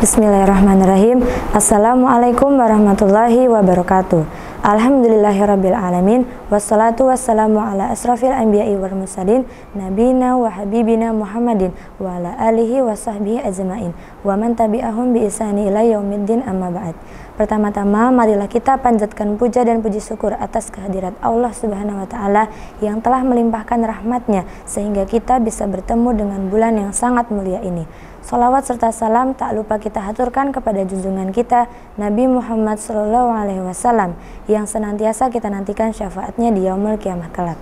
Bismillahirrahmanirrahim. Assalamualaikum warahmatullahi wabarakatuh. Alhamdulillahirabbil alamin, wassalatu wassalamu ala asrafil anbiya'i wal mursalin, nabiyina wa habibina Muhammadin wa ala alihi wa sahbihi ajmain wa man tabi'ahum bi ihsani ila yaumiddin, amma ba'd. Pertama-tama marilah kita panjatkan puja dan puji syukur atas kehadirat Allah Subhanahu wa taala yang telah melimpahkan rahmatnya sehingga kita bisa bertemu dengan bulan yang sangat mulia ini. Salawat serta salam tak lupa kita haturkan kepada junjungan kita Nabi Muhammad SAW yang senantiasa kita nantikan syafaatnya di yaumul kiamah kelak.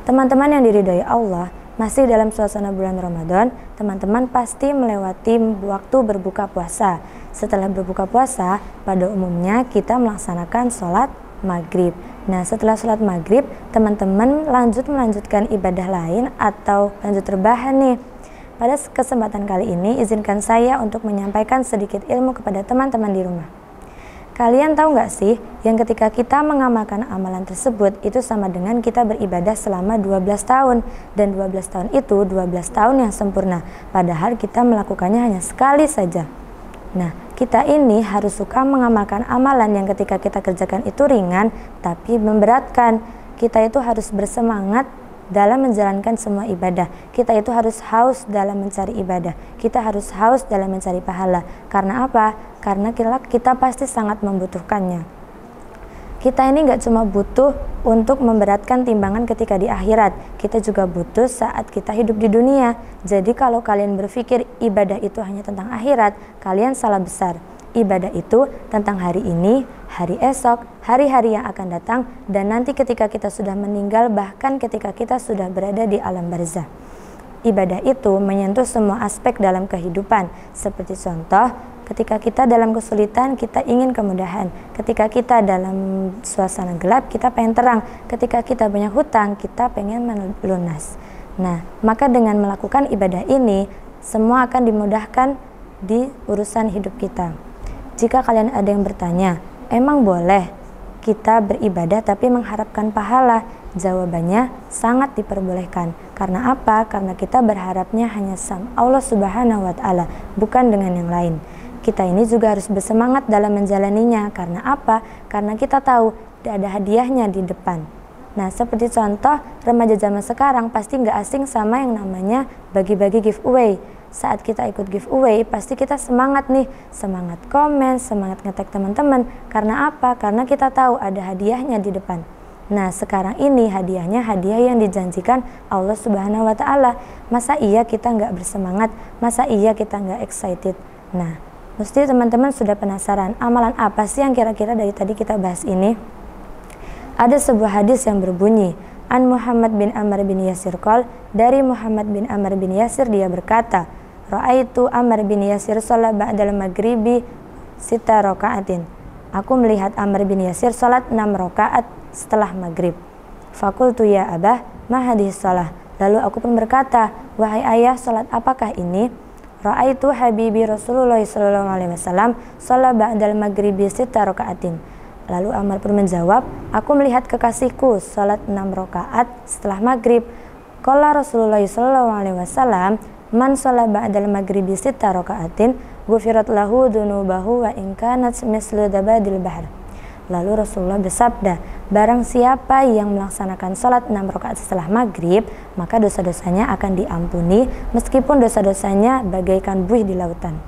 Teman-teman yang diridhai Allah, masih dalam suasana bulan Ramadan, teman-teman pasti melewati waktu berbuka puasa. Setelah berbuka puasa, pada umumnya kita melaksanakan sholat maghrib. Nah, setelah sholat maghrib, teman-teman melanjutkan ibadah lain atau lanjut rebahan nih. Pada kesempatan kali ini, izinkan saya untuk menyampaikan sedikit ilmu kepada teman-teman di rumah. Kalian tahu nggak sih, yang ketika kita mengamalkan amalan tersebut, itu sama dengan kita beribadah selama 12 tahun. Dan 12 tahun itu 12 tahun yang sempurna, padahal kita melakukannya hanya sekali saja. Nah, kita ini harus suka mengamalkan amalan yang ketika kita kerjakan itu ringan, tapi memberatkan. Kita itu harus bersemangat dalam menjalankan semua ibadah. Kita itu harus haus dalam mencari ibadah. Kita harus haus dalam mencari pahala. Karena apa? Karena kita pasti sangat membutuhkannya. Kita ini gak cuma butuh untuk memberatkan timbangan ketika di akhirat, kita juga butuh saat kita hidup di dunia. Jadi kalau kalian berpikir ibadah itu hanya tentang akhirat, kalian salah besar. Ibadah itu tentang hari ini, hari esok, hari-hari yang akan datang, dan nanti ketika kita sudah meninggal, bahkan ketika kita sudah berada di alam barzah. Ibadah itu menyentuh semua aspek dalam kehidupan, seperti contoh, ketika kita dalam kesulitan, kita ingin kemudahan. Ketika kita dalam suasana gelap, kita pengen terang. Ketika kita banyak hutang, kita pengen melunas. Nah, maka dengan melakukan ibadah ini, semua akan dimudahkan di urusan hidup kita. Jika kalian ada yang bertanya, emang boleh kita beribadah tapi mengharapkan pahala? Jawabannya sangat diperbolehkan. Karena apa? Karena kita berharapnya hanya sama Allah Subhanahu wa taala, bukan dengan yang lain. Kita ini juga harus bersemangat dalam menjalaninya. Karena apa? Karena kita tahu ada hadiahnya di depan. Nah, seperti contoh remaja zaman sekarang pasti nggak asing sama yang namanya bagi-bagi giveaway. Saat kita ikut giveaway, pasti kita semangat nih, semangat komen, semangat nge-tag teman-teman. Karena apa? Karena kita tahu ada hadiahnya di depan. Nah, sekarang ini hadiahnya hadiah yang dijanjikan Allah Subhanahu wa taala. Masa iya kita nggak bersemangat? Masa iya kita nggak excited? Nah, mesti teman-teman sudah penasaran, amalan apa sih yang kira-kira dari tadi kita bahas ini? Ada sebuah hadis yang berbunyi, An Muhammad bin Amr bin Yasir qol, dari Muhammad bin Amr bin Yasir dia berkata, Ra'aitu Amr bin Yasir sholat ba'dal maghribi 6 raka'atin. Aku melihat Amr bin Yasir sholat 6 rakaat setelah maghrib. Fakultu ya abah, ma hadis sholat. Lalu aku pun berkata, wahai ayah, sholat apakah ini? Ra'aitu habibi Rasulullah SAW sholat ba'dal maghribi 6 raka'atin. Lalu Amr pun menjawab, aku melihat kekasihku sholat 6 rakaat setelah maghrib. Qala Rasulullah SAW, man sholat ba'dal maghribi 6 raka'atin ghufirat lahu dunubahu wa in kanat mislu dabadil bahr. Lalu Rasulullah bersabda, barang siapa yang melaksanakan sholat 6 rakaat setelah maghrib, maka dosa-dosanya akan diampuni meskipun dosa-dosanya bagaikan buih di lautan.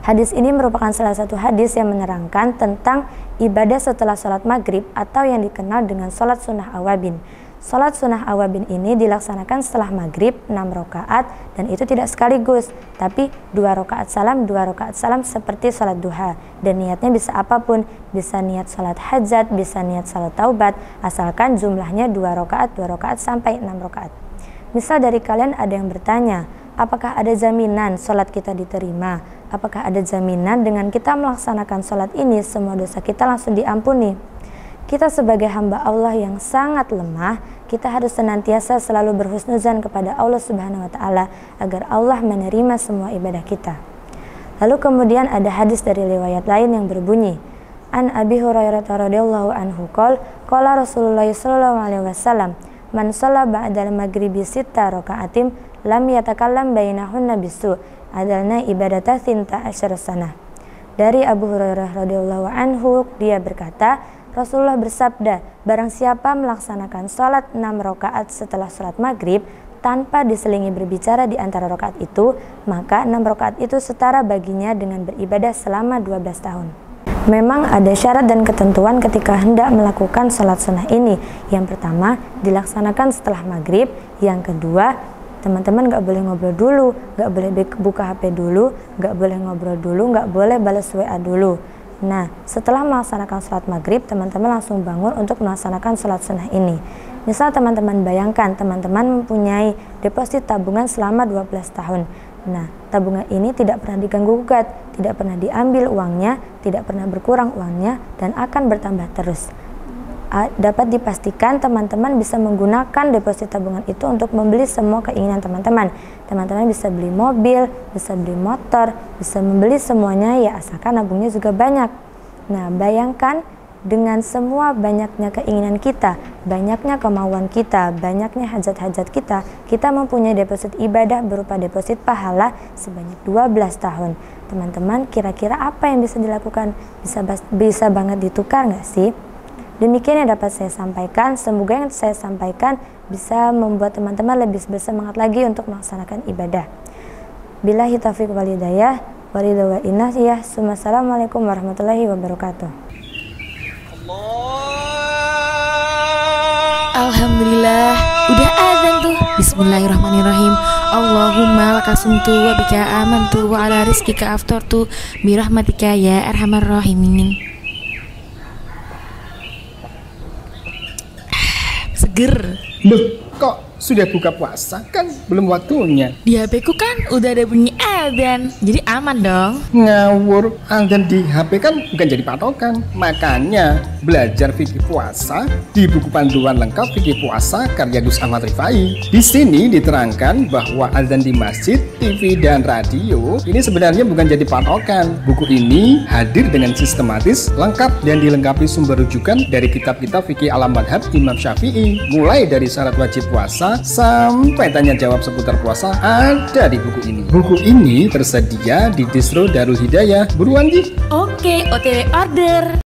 Hadis ini merupakan salah satu hadis yang menerangkan tentang ibadah setelah sholat maghrib atau yang dikenal dengan sholat sunnah awabin. Sholat sunnah awabin ini dilaksanakan setelah maghrib 6 rakaat dan itu tidak sekaligus, tapi 2 rakaat salam seperti sholat duha. Dan niatnya bisa apapun, bisa niat sholat hajat, bisa niat sholat taubat, asalkan jumlahnya 2 rakaat sampai 6 rakaat. Misal dari kalian ada yang bertanya, apakah ada jaminan sholat kita diterima? Apakah ada jaminan dengan kita melaksanakan sholat ini semua dosa kita langsung diampuni? Kita sebagai hamba Allah yang sangat lemah, kita harus senantiasa selalu berhusnuzan kepada Allah Subhanahu wa taala agar Allah menerima semua ibadah kita. Lalu kemudian ada hadis dari riwayat lain yang berbunyi, An Abi Hurairah radhiyallahu anhu qol, qala Rasulullah sallallahu alaihi wasallam, man shalla ba'dal maghribi 6 raka'atin lam yatakallam bainahunna bisu adalna ibadata thinta asyara sanah. Dari Abu Hurairah radhiyallahu anhu, dia berkata, Rasulullah bersabda, barang siapa melaksanakan sholat 6 rakaat setelah sholat maghrib tanpa diselingi berbicara di antara rakaat itu, maka 6 rakaat itu setara baginya dengan beribadah selama 12 tahun. Memang ada syarat dan ketentuan ketika hendak melakukan sholat sunnah ini. Yang pertama, dilaksanakan setelah maghrib. Yang kedua, teman-teman gak boleh ngobrol dulu, gak boleh buka HP dulu, gak boleh ngobrol dulu, gak boleh balas WA dulu. Nah, setelah melaksanakan sholat maghrib, teman-teman langsung bangun untuk melaksanakan sholat sunnah ini. Misal teman-teman bayangkan, teman-teman mempunyai deposit tabungan selama 12 tahun. Nah, tabungan ini tidak pernah diganggu-gugat, tidak pernah diambil uangnya, tidak pernah berkurang uangnya, dan akan bertambah terus. Dapat dipastikan teman-teman bisa menggunakan deposit tabungan itu untuk membeli semua keinginan teman-teman. Teman-teman bisa beli mobil, bisa beli motor, bisa membeli semuanya ya asalkan nabungnya juga banyak. Nah, bayangkan dengan semua banyaknya keinginan kita, banyaknya kemauan kita, banyaknya hajat-hajat kita, kita mempunyai deposit ibadah berupa deposit pahala sebanyak 12 tahun. Teman-teman, kira-kira apa yang bisa dilakukan? Bisa banget ditukar nggak sih? Demikian yang dapat saya sampaikan. Semoga yang saya sampaikan bisa membuat teman-teman lebih bersemangat lagi untuk melaksanakan ibadah. Billahi taufiq wal hidayah, waridha wa inayah. Assalamualaikum warahmatullahi wabarakatuh. Alhamdulillah, udah azan tuh. Bismillahirrahmanirrahim. Allahumma lakasumtu wa bika amantu wa ala rizkika aftartu birahmatika ya arhamar rahimin. Seger. Loh, kok sudah buka puasa? Kan belum waktunya. Di HP ku kan udah ada bunyi adzan, jadi aman dong. Ngawur, adzan di HP kan bukan jadi patokan. Makanya belajar fikih puasa di buku panduan lengkap fikih puasa karya Gus Ahmad Rifai. Di sini diterangkan bahwa adzan di masjid, TV dan radio ini sebenarnya bukan jadi patokan. Buku ini hadir dengan sistematis, lengkap dan dilengkapi sumber rujukan dari kitab-kitab fikih ala madhab Imam Syafi'i. Mulai dari syarat wajib puasa sampai tanya jawab seputar puasa ada di buku ini. Buku ini tersedia di distro Darul Hidayah. Buruan di. Oke, OTW order.